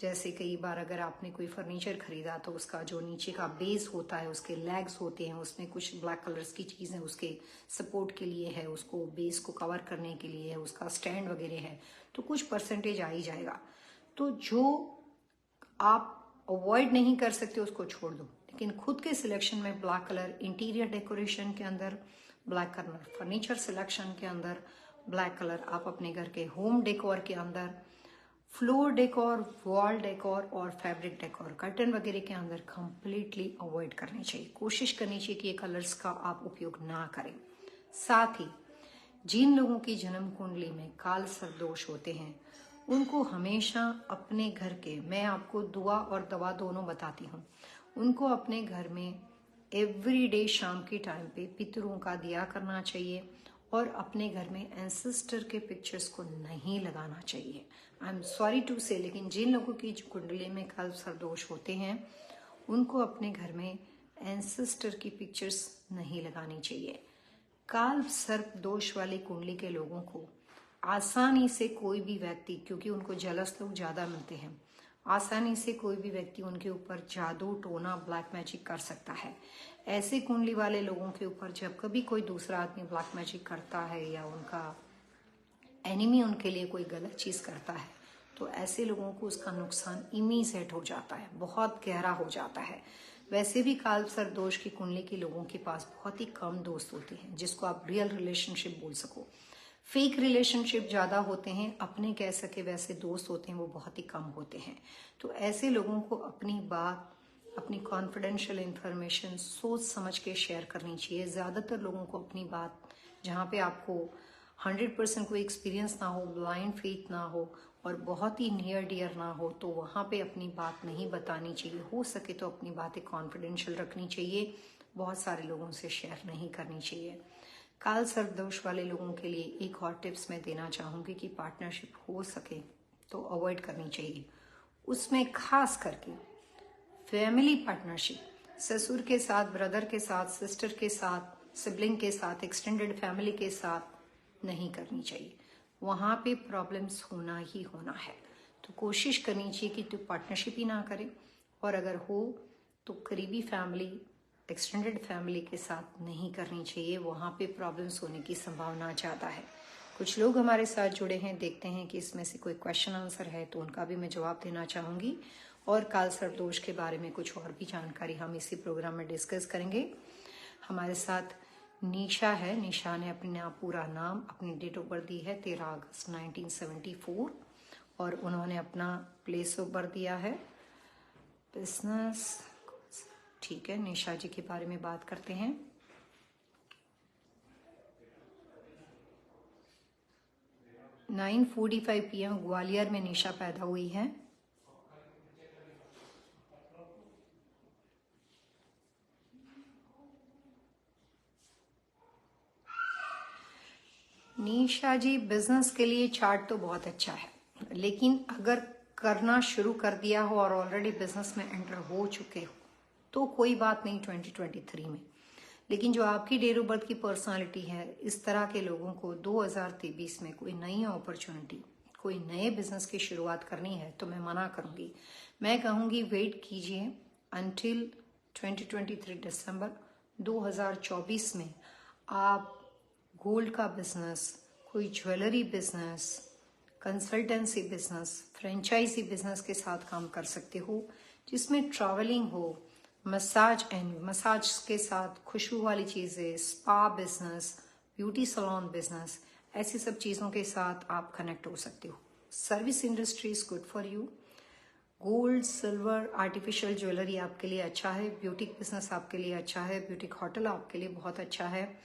जैसे कई बार अगर आपने कोई फर्नीचर खरीदा तो उसका जो नीचे का बेस होता है, उसके लेग्स होते हैं, उसमें कुछ ब्लैक कलर्स की चीज़ें उसके सपोर्ट के लिए है, उसको बेस को कवर करने के लिए है, उसका स्टैंड वगैरह है, तो कुछ परसेंटेज आ ही जाएगा। तो जो आप अवॉइड नहीं कर सकते उसको छोड़ दो, लेकिन खुद के सिलेक्शन में ब्लैक कलर इंटीरियर डेकोरेशन के अंदर, ब्लैक कलर फर्नीचर सिलेक्शन के अंदर, ब्लैक कलर आप अपने घर के होम डेकोर के अंदर, फ्लोर डेकोर, वॉल डेकोर और फैब्रिक डेकोर, कर्टन वगैरह के अंदर कंप्लीटली अवॉइड करनी चाहिए। कोशिश करनी चाहिए कि ये कलर्स का आप उपयोग ना करें। साथ ही जिन लोगों की जन्म कुंडली में काल सर्प दोष होते हैं उनको हमेशा अपने घर के, मैं आपको दुआ और दवा दोनों बताती हूँ, उनको अपने घर में एवरीडे शाम के टाइम पे पितरों का दिया करना चाहिए और अपने घर में एंसेस्टर के पिक्चर्स को नहीं लगाना चाहिए। आई एम सॉरी टू से, लेकिन जिन लोगों की कुंडली में काल सर्प दोष होते हैं उनको अपने घर में एंसेस्टर की पिक्चर्स नहीं लगानी चाहिए। काल सर्प दोष वाली कुंडली के लोगों को आसानी से कोई भी व्यक्ति, क्योंकि उनको जलस लोग ज्यादा मिलते हैं, आसानी से कोई भी व्यक्ति उनके ऊपर जादू टोना ब्लैक मैजिक कर सकता है। ऐसे कुंडली वाले लोगों के ऊपर जब कभी कोई दूसरा आदमी ब्लैक मैजिक करता है या उनका एनिमी उनके लिए कोई गलत चीज करता है तो ऐसे लोगों को उसका नुकसान इमीडिएट हो जाता है, बहुत गहरा हो जाता है। वैसे भी काल सर्प दोष की कुंडली के लोगों के पास बहुत ही कम दोस्त होते हैं जिसको आप रियल रिलेशनशिप बोल सको। फेक रिलेशनशिप ज्यादा होते हैं, अपने कह सके वैसे दोस्त होते हैं वो बहुत ही कम होते हैं। तो ऐसे लोगों को अपनी बात, अपनी कॉन्फिडेंशियल इंफॉर्मेशन सोच समझ के शेयर करनी चाहिए। ज्यादातर लोगों को अपनी बात, जहाँ पे आपको 100% कोई एक्सपीरियंस ना हो, ब्लाइंड फेथ ना हो और बहुत ही नियर डियर ना हो, तो वहाँ पे अपनी बात नहीं बतानी चाहिए। हो सके तो अपनी बातें कॉन्फिडेंशियल रखनी चाहिए, बहुत सारे लोगों से शेयर नहीं करनी चाहिए। काल सर्प दोष वाले लोगों के लिए एक और टिप्स मैं देना चाहूँगी कि पार्टनरशिप हो सके तो अवॉइड करनी चाहिए। उसमें खास करके फैमिली पार्टनरशिप, ससुर के साथ, ब्रदर के साथ, सिस्टर के साथ, सिबलिंग के साथ, एक्सटेंडेड फैमिली के साथ नहीं करनी चाहिए। वहाँ पे प्रॉब्लम्स होना ही होना है। तो कोशिश करनी चाहिए कि तो पार्टनरशिप ही ना करें, और अगर हो तो करीबी फैमिली, एक्सटेंडेड फैमिली के साथ नहीं करनी चाहिए। वहाँ पे प्रॉब्लम्स होने की संभावना ज़्यादा है। कुछ लोग हमारे साथ जुड़े हैं, देखते हैं कि इसमें से कोई क्वेश्चन आंसर है तो उनका भी मैं जवाब देना चाहूँगी, और काल सर्प दोष के बारे में कुछ और भी जानकारी हम इसी प्रोग्राम में डिस्कस करेंगे। हमारे साथ निशा है। निशा ने अपना पूरा नाम, अपनी डेट ऑफ बर्थ दी है 13 अगस्त 1974 और उन्होंने अपना प्लेस ऑफ बर्थ दिया है बिजनेस। ठीक है, निशा जी के बारे में बात करते हैं। – 9:45 PM ग्वालियर में निशा पैदा हुई है। निशा जी, बिजनेस के लिए चार्ट तो बहुत अच्छा है, लेकिन अगर करना शुरू कर दिया हो और ऑलरेडी बिजनेस में एंटर हो चुके हो तो कोई बात नहीं 2023 में। लेकिन जो आपकी डेट ऑफ बर्थ की पर्सनालिटी है, इस तरह के लोगों को 2023 में कोई नई अपॉर्चुनिटी, कोई नए बिजनेस की शुरुआत करनी है तो मैं मना करूंगी। मैं कहूंगी वेट कीजिए अंटिल 2023 दिसंबर 2024 में आप गोल्ड का बिजनेस, कोई jewellery business, consultancy business, franchise business के साथ काम कर सकते हो, जिसमें ट्रैवलिंग हो, मसाज एंड मसाज के साथ खुशबू वाली चीज़ें, spa business, beauty salon business, ऐसी सब चीज़ों के साथ आप कनेक्ट हो सकते हो। Service industry is good for you. Gold, silver, artificial jewellery आपके लिए अच्छा है। ब्यूटिक बिजनेस आपके लिए अच्छा है। ब्यूटिक होटल आपके लिए बहुत अच्छा है।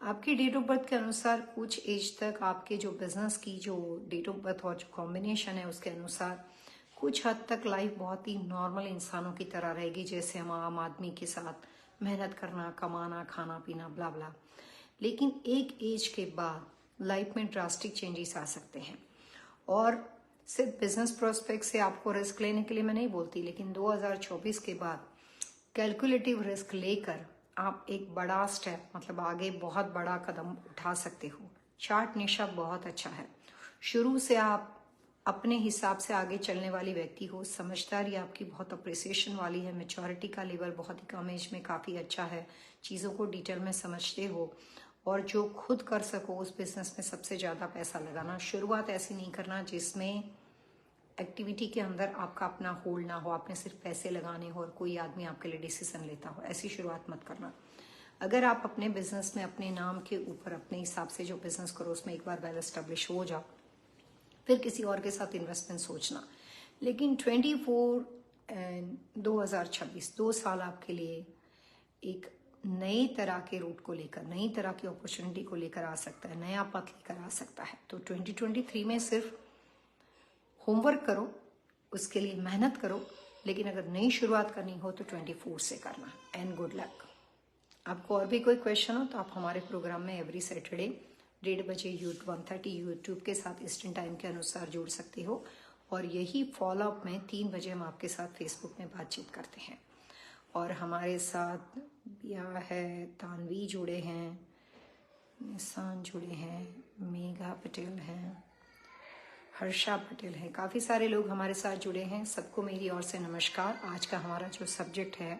आपकी डेट ऑफ बर्थ के अनुसार कुछ एज तक आपके जो बिजनेस की जो डेट ऑफ बर्थ और जो कॉम्बिनेशन है उसके अनुसार कुछ हद तक लाइफ बहुत ही नॉर्मल इंसानों की तरह रहेगी, जैसे हम आम आदमी के साथ मेहनत करना, कमाना, खाना पीना, ब्ला ब्ला। लेकिन एक एज के बाद लाइफ में ड्रास्टिक चेंजेस आ सकते हैं और सिर्फ बिजनेस प्रोस्पेक्ट से आपको रिस्क लेने के लिए मैं नहीं बोलती, लेकिन 2024 के बाद कैलकुलेटिव रिस्क लेकर आप एक बड़ा स्टेप, मतलब आगे बहुत बड़ा कदम उठा सकते हो। चार्ट निशा बहुत अच्छा है। शुरू से आप अपने हिसाब से आगे चलने वाली व्यक्ति हो, समझदारी आपकी बहुत अप्रिसिएशन वाली है, मैच्योरिटी का लेवल बहुत ही कम एज में काफ़ी अच्छा है, चीज़ों को डिटेल में समझते हो और जो खुद कर सको उस बिजनेस में सबसे ज़्यादा पैसा लगाना। शुरुआत ऐसी नहीं करना जिसमें एक्टिविटी के अंदर आपका अपना होल्ड ना हो, आपने सिर्फ पैसे लगाने हो और कोई आदमी आपके लिए डिसीजन लेता हो। ऐसी शुरुआत मत करना। अगर आप अपने बिजनेस में अपने नाम के ऊपर अपने हिसाब से जो बिजनेस करो उसमें एक बार वेल एस्टेब्लिश हो जाओ, फिर किसी और के साथ इन्वेस्टमेंट सोचना। लेकिन 24 एंड 2026 2 साल आपके लिए एक नई तरह के रूट को लेकर, नई तरह की अपॉर्चुनिटी को लेकर आ सकता है, नया पथ लेकर आ सकता है। तो 2023 में सिर्फ होमवर्क करो, उसके लिए मेहनत करो, लेकिन अगर नई शुरुआत करनी हो तो 24 से करना। And good luck. आपको और भी कोई क्वेश्चन हो तो आप हमारे प्रोग्राम में एवरी सैटरडे 1:30 बजे 1:30 यूट्यूब के साथ ईस्टर्न टाइम के अनुसार जुड़ सकते हो। और यही फॉलोअप में 3 बजे हम आपके साथ फेसबुक में बातचीत करते हैं। और हमारे साथ बिया है, तानवी जुड़े हैं, निशान जुड़े हैं, मेघा पटेल हैं, हर्षा पटेल है, काफ़ी सारे लोग हमारे साथ जुड़े हैं। सबको मेरी ओर से नमस्कार। आज का हमारा जो सब्जेक्ट है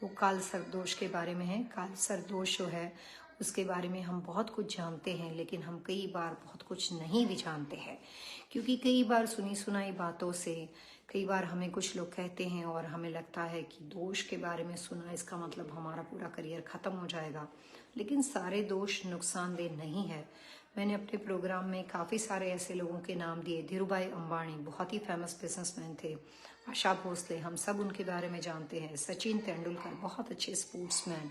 वो काल सर्पदोष के बारे में है। काल सर्पदोष जो है उसके बारे में हम बहुत कुछ जानते हैं, लेकिन हम कई बार बहुत कुछ नहीं भी जानते हैं, क्योंकि कई बार सुनी सुनाई बातों से कई बार हमें कुछ लोग कहते हैं और हमें लगता है कि दोष के बारे में सुना इसका मतलब हमारा पूरा करियर ख़त्म हो जाएगा। लेकिन सारे दोष नुकसानदेह नहीं है। मैंने अपने प्रोग्राम में काफ़ी सारे ऐसे लोगों के नाम दिए। धीरूभाई अंबानी बहुत ही फेमस बिजनेसमैन थे, आशा भोसले हम सब उनके बारे में जानते हैं, सचिन तेंदुलकर बहुत अच्छे स्पोर्ट्समैन,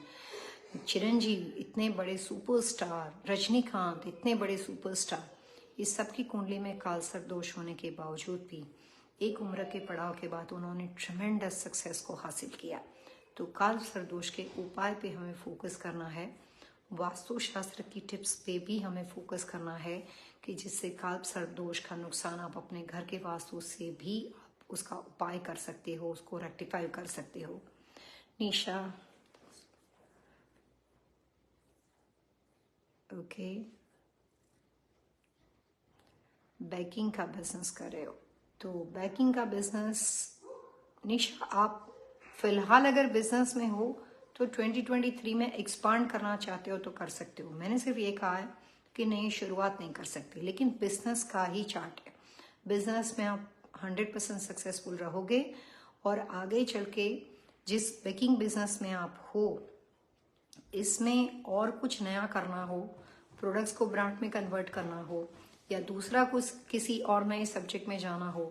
चिरंजीवी इतने बड़े सुपरस्टार, रजनीकांत इतने बड़े सुपरस्टार। इस सब की कुंडली में कालसर्प दोष होने के बावजूद भी एक उम्र के पड़ाव के बाद उन्होंने ट्रेमेंडस सक्सेस को हासिल किया। तो कालसर्प दोष के उपाय पे हमें फोकस करना है, वास्तुशास्त्र की टिप्स पे भी हमें फोकस करना है कि जिससे कालसर्प दोष का नुकसान आप अपने घर के वास्तु से भी आप उसका उपाय कर सकते हो, उसको रेक्टिफाई कर सकते हो। निशा ओके, बेकिंग का बिजनेस कर रहे हो तो बेकिंग का बिजनेस, निशा आप फिलहाल अगर बिजनेस में हो तो 2023 में एक्सपांड करना चाहते हो तो कर सकते हो। मैंने सिर्फ ये कहा है कि नई शुरुआत नहीं कर सकते, लेकिन बिजनेस का ही चार्ट है। बिजनेस में आप 100% सक्सेसफुल रहोगे और आगे चल के जिस बेकिंग बिजनेस में आप हो इसमें और कुछ नया करना हो, प्रोडक्ट्स को ब्रांड में कन्वर्ट करना हो या दूसरा कुछ किसी और नए सब्जेक्ट में जाना हो,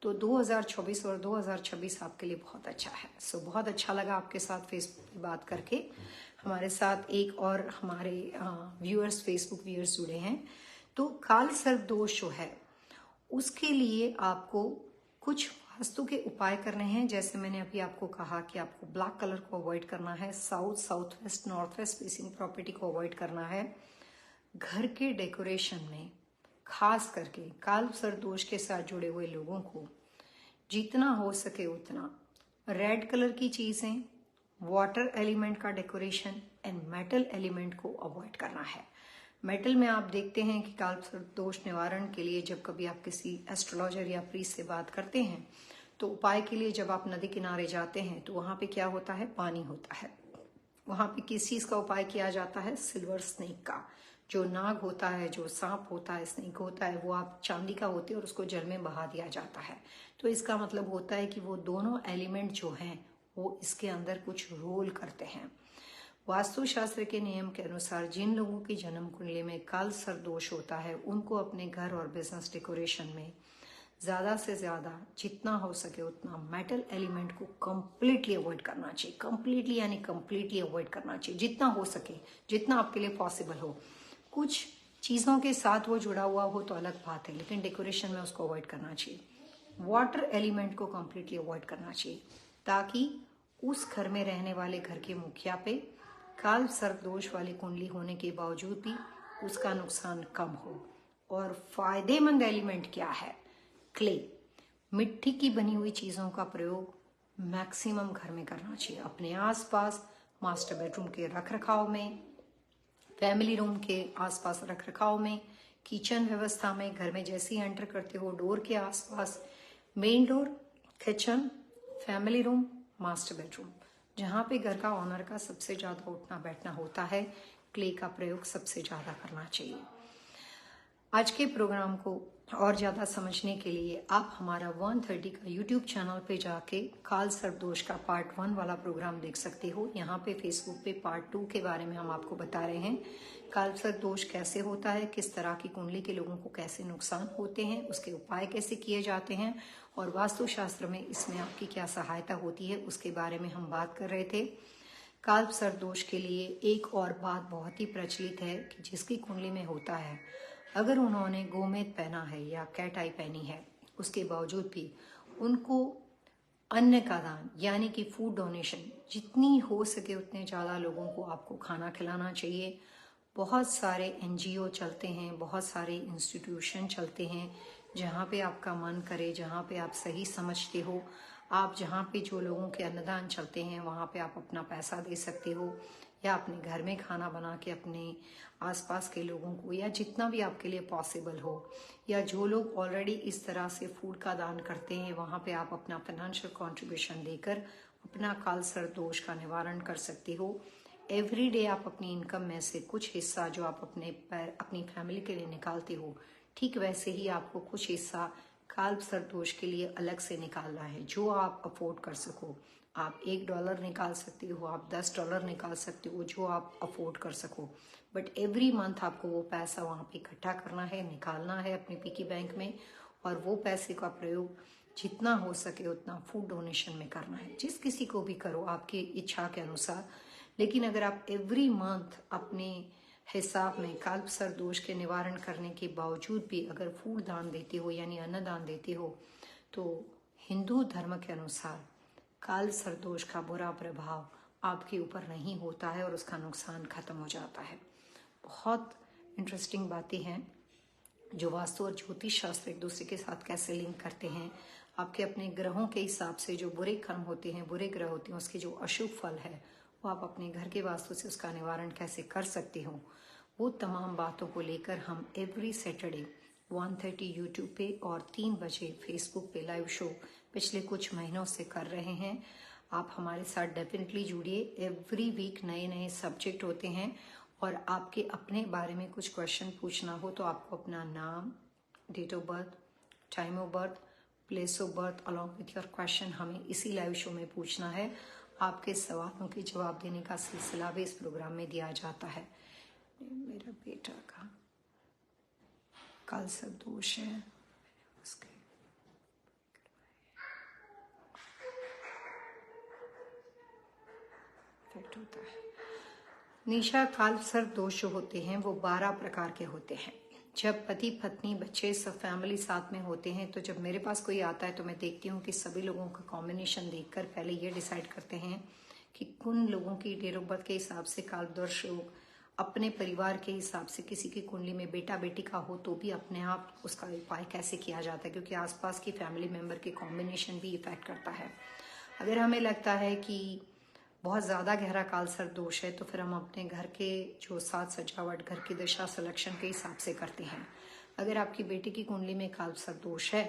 तो 2024 और 2026 आपके लिए बहुत अच्छा है। सो बहुत अच्छा लगा आपके साथ फेसबुक पे बात करके। हमारे साथ एक और हमारे व्यूअर्स, फेसबुक व्यूअर्स जुड़े हैं। तो काल सर्प दोष जो है उसके लिए आपको कुछ वास्तु के उपाय करने हैं। जैसे मैंने अभी आपको कहा कि आपको ब्लैक कलर को अवॉइड करना है, south, south waste, north west facing property को अवॉइड करना है। घर के डेकोरेशन में खास करके काल सर्प दोष के साथ जुड़े हुए लोगों को जितना हो सके उतना रेड कलर की चीजें, वाटर एलिमेंट का डेकोरेशन एंड मेटल एलिमेंट को अवॉइड करना है। मेटल में आप देखते हैं कि काल सर्प दोष निवारण के लिए जब कभी आप किसी एस्ट्रोलॉजर या प्रीस्ट से बात करते हैं तो उपाय के लिए जब आप नदी किनारे जाते हैं तो वहां पे क्या होता है, पानी होता है। वहां पे किस चीज का उपाय किया जाता है, सिल्वर स्नेक का। जो नाग होता है, जो सांप होता है, स्नेक होता है, वो आप चांदी का होती है और उसको जल में बहा दिया जाता है। तो इसका मतलब होता है कि वो दोनों एलिमेंट जो हैं वो इसके अंदर कुछ रोल करते हैं। वास्तुशास्त्र के नियम के अनुसार जिन लोगों की जन्म कुंडली में काल सर्प दोष होता है उनको अपने घर और बिजनेस डेकोरेशन में ज्यादा से ज्यादा जितना हो सके उतना मेटल एलिमेंट को कंप्लीटली अवॉइड करना चाहिए। कंप्लीटली यानी कंप्लीटली अवॉइड करना चाहिए जितना हो सके, जितना आपके लिए पॉसिबल हो। कुछ चीजों के साथ वो जुड़ा हुआ हो तो अलग बात है, लेकिन डेकोरेशन में उसको अवॉइड करना चाहिए। वाटर एलिमेंट को कंप्लीटली अवॉइड करना चाहिए ताकि उस घर में रहने वाले घर के मुखिया पे काल सर्प दोष वाली कुंडली होने के बावजूद भी उसका नुकसान कम हो। और फायदेमंद एलिमेंट क्या है? क्ले, मिट्टी की बनी हुई चीजों का प्रयोग मैक्सिमम घर में करना चाहिए, अपने आसपास, मास्टर बेडरूम के रख रखाव में, फैमिली रूम के आसपास रख रखाव में, किचन व्यवस्था में, घर में जैसे ही एंटर करते हो डोर के आसपास, main door, kitchen, family room, master bedroom, जहाँ पे घर का ऑनर का सबसे ज्यादा उठना बैठना होता है, क्ले का प्रयोग सबसे ज्यादा करना चाहिए। आज के प्रोग्राम को और ज्यादा समझने के लिए आप हमारा 130 का यूट्यूब चैनल पे जाके काल सर्प दोष का पार्ट 1 वाला प्रोग्राम देख सकते हो। यहाँ पे फेसबुक पे पार्ट 2 के बारे में हम आपको बता रहे हैं, काल सर्प दोष कैसे होता है, किस तरह की कुंडली के लोगों को कैसे नुकसान होते हैं, उसके उपाय कैसे किए जाते हैं और वास्तुशास्त्र में इसमें आपकी क्या सहायता होती है, उसके बारे में हम बात कर रहे थे। काल्प सर्प दोष के लिए एक और बात बहुत ही प्रचलित है कि जिसकी कुंडली में होता है, अगर उन्होंने गोमेद पहना है या कैट आई पहनी है, उसके बावजूद भी उनको अन्न का दान यानी कि फूड डोनेशन जितनी हो सके उतने ज़्यादा लोगों को आपको खाना खिलाना चाहिए। बहुत सारे एनजीओ चलते हैं, बहुत सारे इंस्टीट्यूशन चलते हैं, जहाँ पे आपका मन करे, जहाँ पे आप सही समझते हो, आप जहाँ पे जो लोगों के अन्नदान चलते हैं वहाँ पे आप अपना पैसा दे सकते हो, या अपने घर में खाना बना के अपने आसपास के लोगों को, या जितना भी आपके लिए पॉसिबल हो, या जो लोग ऑलरेडी इस तरह से फूड का दान करते हैं वहाँ पे आप अपना फाइनेंशियल कंट्रीब्यूशन देकर अपना काल सर्प दोष का निवारण कर सकते हो। एवरी डे आप अपनी इनकम में से कुछ हिस्सा जो आप अपनी फैमिली के लिए निकालते हो, ठीक वैसे ही आपको कुछ हिस्सा काल्प सर्प दोष के लिए अलग से निकालना है, जो आप अफोर्ड कर सको। आप $1 निकाल सकते हो, आप $10 निकाल सकते हो, जो आप अफोर्ड कर सको, बट एवरी मंथ आपको वो पैसा वहाँ पे इकट्ठा करना है, निकालना है अपने पिकी बैंक में, और वो पैसे का प्रयोग जितना हो सके उतना फूड डोनेशन में करना है। जिस किसी को भी करो आपकी इच्छा के अनुसार, लेकिन अगर आप एवरी मंथ अपने हिसाब में काल्प सर्प दोष के निवारण करने के बावजूद भी अगर फूड दान देते हो यानी अन्न दान देते हो, तो हिंदू धर्म के अनुसार काल सर्प दोष का बुरा प्रभाव आपके ऊपर नहीं होता है और उसका नुकसान खत्म हो जाता है। बहुत इंटरेस्टिंग बातें हैं जो वास्तु और ज्योतिष शास्त्र एक दूसरे के साथ कैसे लिंक करते हैं। आपके अपने ग्रहों के हिसाब से जो बुरे कर्म होते हैं, बुरे ग्रह होते हैं, उसके जो अशुभ फल है वो आप अपने घर के वास्तु से उसका निवारण कैसे कर सकते हो, वो तमाम बातों को लेकर हम एवरी सैटरडे 1:30 यूट्यूब पे और 3 बजे फेसबुक पे लाइव शो पिछले कुछ महीनों से कर रहे हैं। आप हमारे साथ डेफिनेटली जुड़िए। एवरी वीक नए नए सब्जेक्ट होते हैं, और आपके अपने बारे में कुछ क्वेश्चन पूछना हो तो आपको अपना नाम, date of birth, time of birth, place of birth along with your question हमें इसी लाइव शो में पूछना है। आपके सवालों के जवाब देने का सिलसिला भी इस प्रोग्राम में दिया जाता है। मेरा बेटा का काल सर्प दोष है, उसके इफेक्ट होता है। निशा, काल सर्प दोष जो होते हैं वो 12 प्रकार के होते हैं। जब पति पत्नी बच्चे सब फैमिली साथ में होते हैं, तो जब मेरे पास कोई आता है तो मैं देखती हूँ कि सभी लोगों का कॉम्बिनेशन देखकर पहले ये डिसाइड करते हैं कि कुन लोगों की डेट ऑफ बर्थ के हिसाब से काल दोष योग, अपने परिवार के हिसाब से किसी की कुंडली में बेटा बेटी का हो तो भी अपने आप उसका उपाय कैसे किया जाता है, क्योंकि आसपास की फैमिली मेंबर के कॉम्बिनेशन भी इफेक्ट करता है। अगर हमें लगता है कि बहुत ज़्यादा गहरा काल सर्प दोष है तो फिर हम अपने घर के जो साज सजावट, घर की दिशा सिलेक्शन के हिसाब से करते हैं। अगर आपकी बेटी की कुंडली में काल सर्प दोष है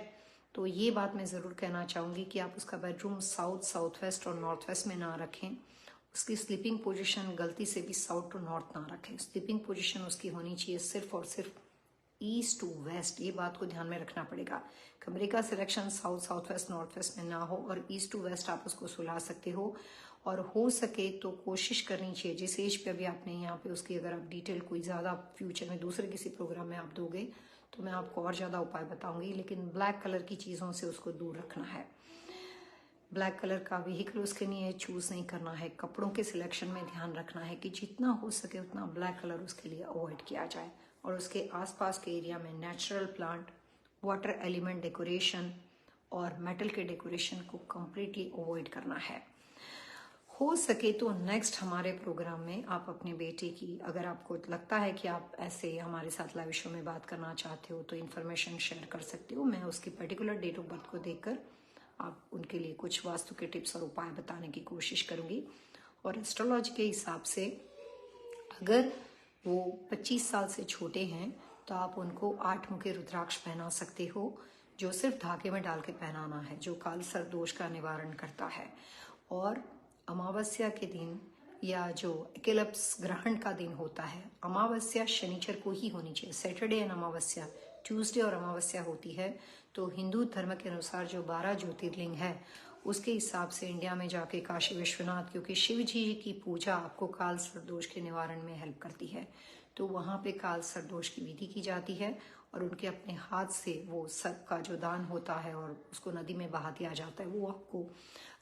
तो ये बात मैं ज़रूर कहना चाहूँगी कि आप उसका बेडरूम साउथ, साउथ वेस्ट और नॉर्थ वेस्ट में ना रखें। उसकी स्लीपिंग पोजीशन गलती से भी साउथ टू नॉर्थ ना रखें। स्लीपिंग पोजीशन उसकी होनी चाहिए सिर्फ और सिर्फ ईस्ट टू वेस्ट। ये बात को ध्यान में रखना पड़ेगा। कमरे का selection south, south waste, north west में ना हो, और ईस्ट टू वेस्ट आप उसको सुला सकते हो। और हो सके तो कोशिश करनी चाहिए, जिस एज पे अभी आपने यहाँ पे उसकी अगर आप डिटेल कोई ज़्यादा फ्यूचर में दूसरे किसी प्रोग्राम में आप दोगे तो मैं आपको और ज़्यादा उपाय बताऊंगी, लेकिन ब्लैक कलर की चीज़ों से उसको दूर रखना है। ब्लैक कलर का व्हीकल उसके लिए चूज़ नहीं करना है। कपड़ों के सिलेक्शन में ध्यान रखना है कि जितना हो सके उतना ब्लैक कलर उसके लिए अवॉइड किया जाए, और उसके आसपास के एरिया में natural plant, water element decoration और मेटल के डेकोरेशन को कम्प्लीटली अवॉइड करना है। हो सके तो नेक्स्ट हमारे प्रोग्राम में आप अपने बेटे की, अगर आपको लगता है कि आप ऐसे हमारे साथ लाइव शो में बात करना चाहते हो तो इन्फॉर्मेशन शेयर कर सकते हो। मैं उसकी पर्टिकुलर डेट ऑफ बर्थ को देखकर आप उनके लिए कुछ वास्तु के टिप्स और उपाय बताने की कोशिश करूंगी। और एस्ट्रोलॉजी के हिसाब से अगर वो 25 साल से छोटे हैं तो आप उनको 8 मुखी रुद्राक्ष पहना सकते हो, जो सिर्फ धागे में डाल के पहनाना है, जो काल सर्प दोष का निवारण करता है। और अमावस्या के दिन या जो एक्लिप्स ग्रहण का दिन होता है, अमावस्या शनिचर को ही होनी चाहिए, सैटरडे एंड अमावस्या ट्यूसडे और अमावस्या होती है। तो हिंदू धर्म के अनुसार जो 12 ज्योतिर्लिंग है उसके हिसाब से इंडिया में जाके काशी विश्वनाथ, क्योंकि शिव जी की पूजा आपको काल सर्प दोष के निवारण में हेल्प करती है, तो वहाँ पे काल सर्प दोष की विधि की जाती है और उनके अपने हाथ से वो सर्प का जो दान होता है और उसको नदी में बहा दिया जाता है, वो आपको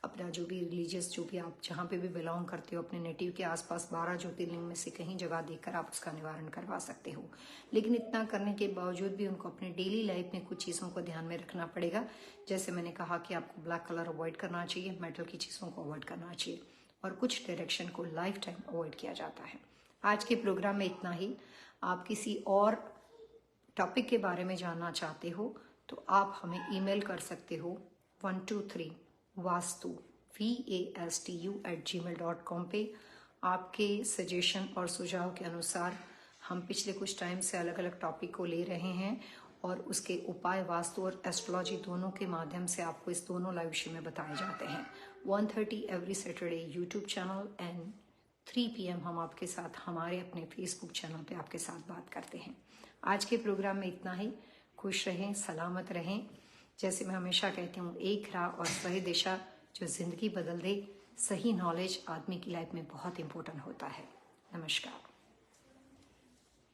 अपना जो भी रिलीजियस, जो भी आप जहाँ पे भी बिलोंग करते हो, अपने नेटिव के आसपास 12 ज्योतिर्लिंग में से कहीं जगह देखकर आप उसका निवारण करवा सकते हो। लेकिन इतना करने के बावजूद भी उनको अपने डेली लाइफ में कुछ चीज़ों को ध्यान में रखना पड़ेगा। जैसे मैंने कहा कि आपको ब्लैक कलर अवॉइड करना चाहिए, मेटल की चीज़ों को अवॉइड करना चाहिए और कुछ डायरेक्शन को लाइफ टाइम अवॉइड किया जाता है। आज के प्रोग्राम में इतना ही। आप किसी और टॉपिक के बारे में जानना चाहते हो तो आप हमें ईमेल कर सकते हो 123vastu@gmail.com पे। आपके सजेशन और सुझाव के अनुसार हम पिछले कुछ टाइम से अलग अलग टॉपिक को ले रहे हैं और उसके उपाय वास्तु और एस्ट्रोलॉजी दोनों के माध्यम से आपको इस दोनों लाइव शो में बताए जाते हैं। 1:30 every Saturday YouTube channel and 3 PM हम आपके साथ हमारे अपने फेसबुक चैनल पे आपके साथ बात करते हैं। आज के प्रोग्राम में इतना ही। खुश रहें, सलामत रहें। जैसे मैं हमेशा कहती हूँ, एक राह और सही दिशा जो जिंदगी बदल दे। सही नॉलेज आदमी की लाइफ में बहुत इंपॉर्टेंट होता है। नमस्कार।